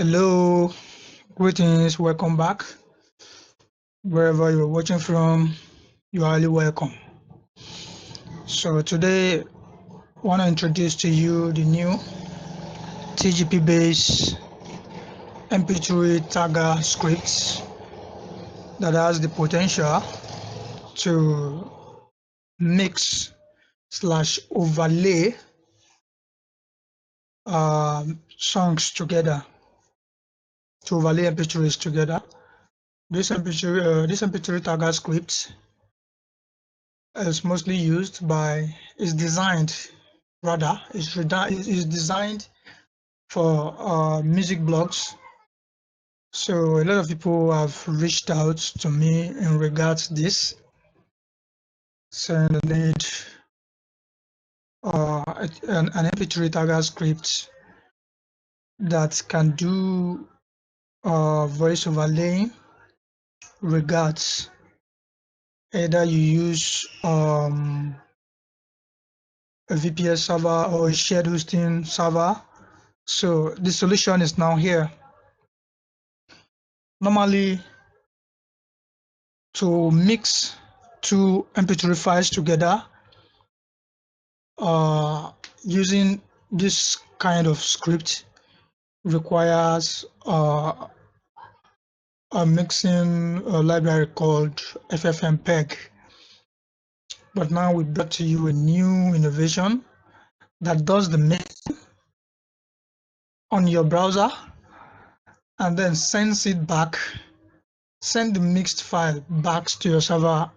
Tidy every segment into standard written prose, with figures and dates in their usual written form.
Hello, greetings, welcome back. Wherever you're watching from, you're highly welcome. So today, I want to introduce to you the new TGP-based MP3 tagger script that has the potential to mix/overlay songs together, to overlay MP3s together. This MP3 tagger script is mostly used by, is designed for music blogs. So a lot of people have reached out to me in regards to this, saying they need an MP3 tagger script that can do voice overlaying regards either you use a VPS server or a shared hosting server. So the solution is now here. Normally, to mix two MP3 files together using this kind of script requires a mixing library called FFmpeg. But now we brought to you a new innovation that does the mixing on your browser and then sends it back, send the mixed file back to your server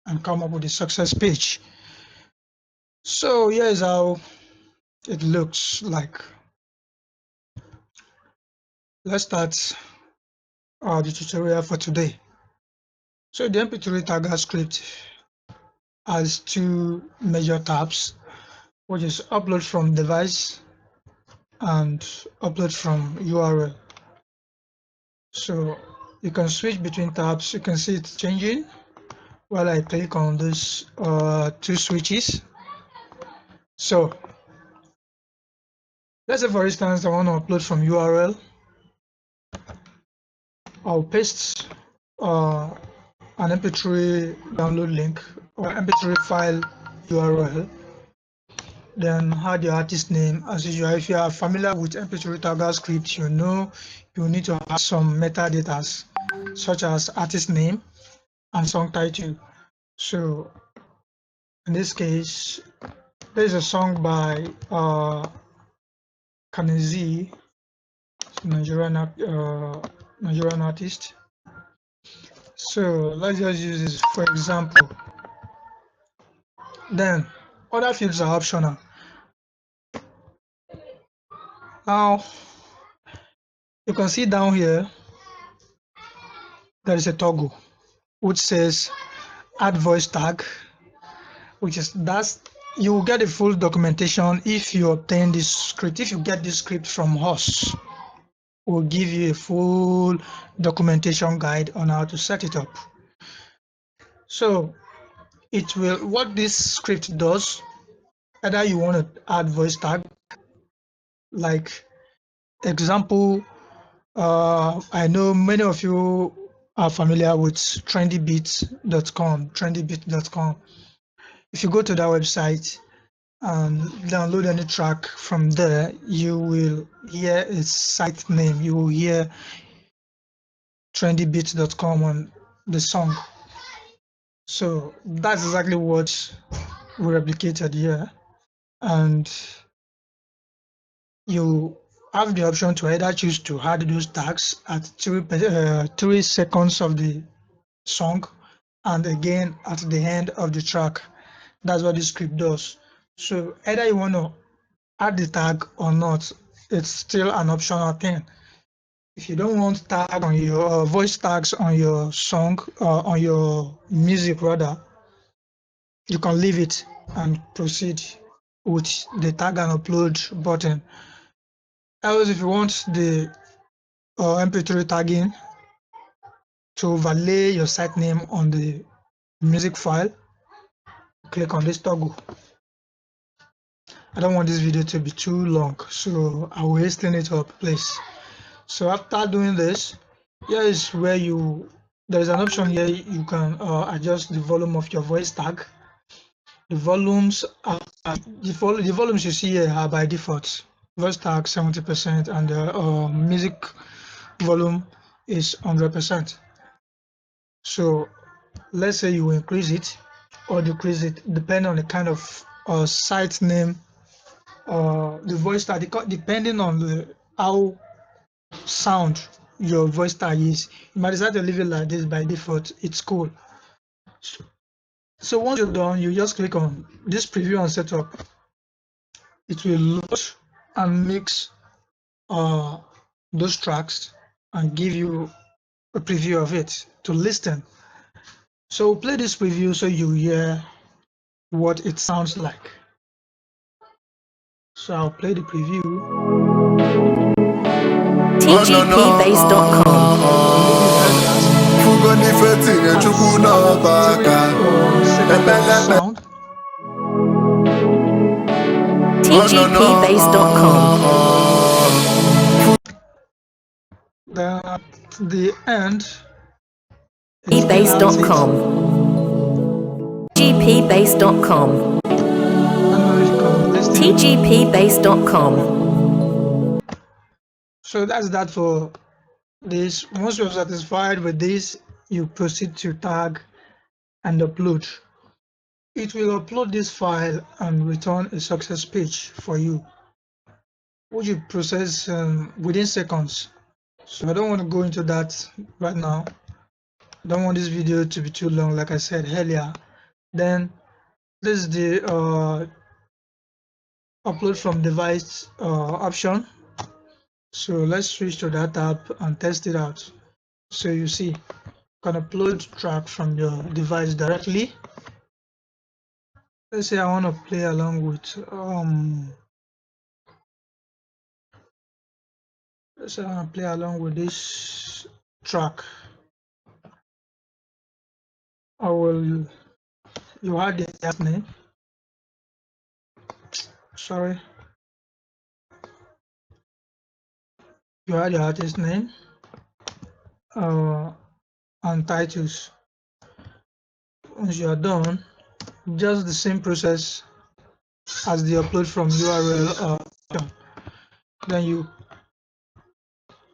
and come up with a success page. So here's how it looks like. Let's start the tutorial for today. So the MP3 tagger script has two major tabs, which is upload from device and upload from URL. So you can switch between tabs. You can see it's changing while I click on these two switches. So let's say, for instance, I want to upload from URL. I'll paste an MP3 download link or MP3 file URL. Then add your artist name as usual. If you are familiar with MP3 tagger script, you know you need to add some metadata such as artist name and song title. So in this case, there is a song by Kanezi, Nigerian artist. So let's just use this for example. Then other fields are optional. Now you can see down here there is a toggle which says add voice tag, which is you will get a full documentation if you obtain this script. If you get this script from us, we'll give you a full documentation guide on how to set it up. So what this script does, either you want to add voice tag, like example, I know many of you are familiar with trendybeat.com. If you go to that website and download any track from there, you will hear its site name. You will hear trendybeat.com on the song. So that's exactly what we replicated here. And you have the option to either choose to add those tags at 3 seconds of the song and again at the end of the track. That's what this script does. So either you want to add the tag or not, it's still an optional thing. If you don't want tag on your voice tags on your song on your music rather, you can leave it and proceed with the tag and upload button. Else, if you want the MP3 tagging to overlay your site name on the music file, click on this toggle. I don't want this video to be too long, so I will hasten it up, please. So after doing this, here is where there's an option here you can adjust the volume of your voice tag. The volumes the volumes you see here are by default. Voice tag 70% and the music volume is 100%. So let's say you increase it or decrease it depending on the kind of site name the voice tag, depending on how sound your voice tag is. You might decide to leave it like this by default. It's cool. So once you're done, you just click on this preview and setup. It will load and mix those tracks and give you a preview of it to listen. So we'll play this preview so you hear what it sounds like. So I'll play the preview. TGPbase.com. TGPbase.com. Then at the end, TGPbase.com. TGPbase.com. TGPbase.com. So that's that for this. Once you're satisfied with this, you proceed to tag and upload. It will upload this file and return a success page for you, which you process within seconds. So I don't want to go into that right now. I don't want this video to be too long, like I said earlier. Then this is the upload from device option. So let's switch to that tab and test it out. So you see, you can upload track from your device directly. Let's say I want to play along with this track. You had the artist name. Sorry. You had the artist name and titles. Once you are done, just the same process as the upload from URL. Then you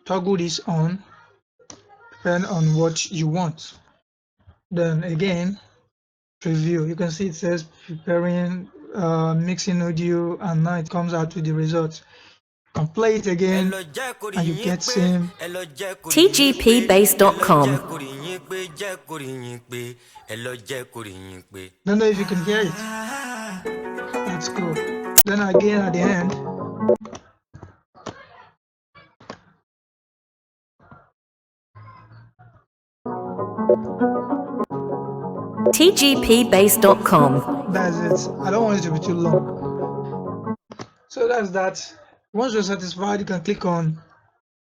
toggle this on, depending on what you want. Then again, preview. You can see it says preparing, mixing audio, and now it comes out with the results. You can play it again, and you get same. TGPbase.com. Don't know if you can hear it. That's cool. Then again at the end, TGPbase.com. that's it. I don't want it to be too long. So that's that. Once you're satisfied, you can click on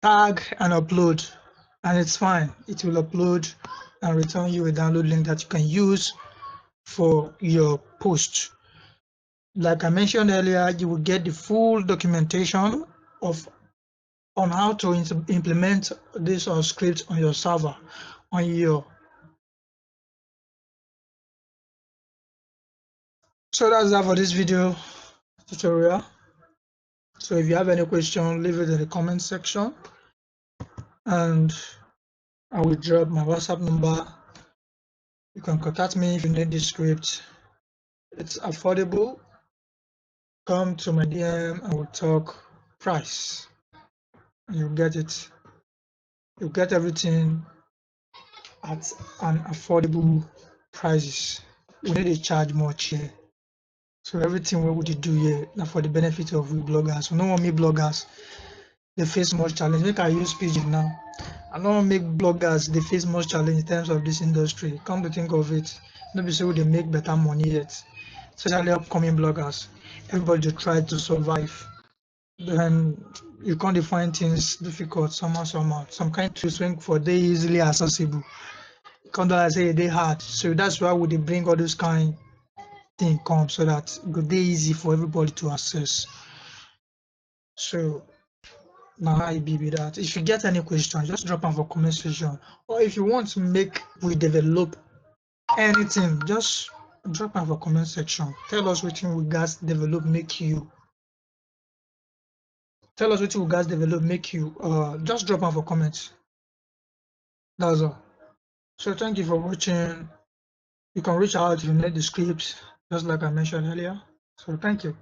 tag and upload, and it's fine. It will upload and return you a download link that you can use for your post. Like I mentioned earlier, you will get the full documentation on how to implement this script on your server, on your. So that's that for this video tutorial. So if you have any question, leave it in the comment section, and I will drop my WhatsApp number. You can contact me if you need this script. It's affordable. Come to my DM and we'll talk price. You'll get it. You'll get everything at an affordable prices. We need to charge much here. So everything we would do here now for the benefit of we bloggers. We don't want me bloggers. They face much challenge. Make I use PG now. I don't make bloggers they face much challenge in terms of this industry. Come to think of it, nobody say they make better money yet. Especially upcoming bloggers. Everybody try to survive. Then you can't define things difficult somehow. Some kind of swing for they easily accessible. Can't say they hard. So that's why would they bring all those kind thing come so that it could be easy for everybody to access. So Now how it be with that. If you get any question, just drop them for comment section. Or if you want to make we develop anything, just drop them for comment section. Tell us what we guys develop make you. Tell us what you guys develop make you. Just drop them for comments. That's all. So thank you for watching. You can reach out if you need the scripts, just like I mentioned earlier. So thank you.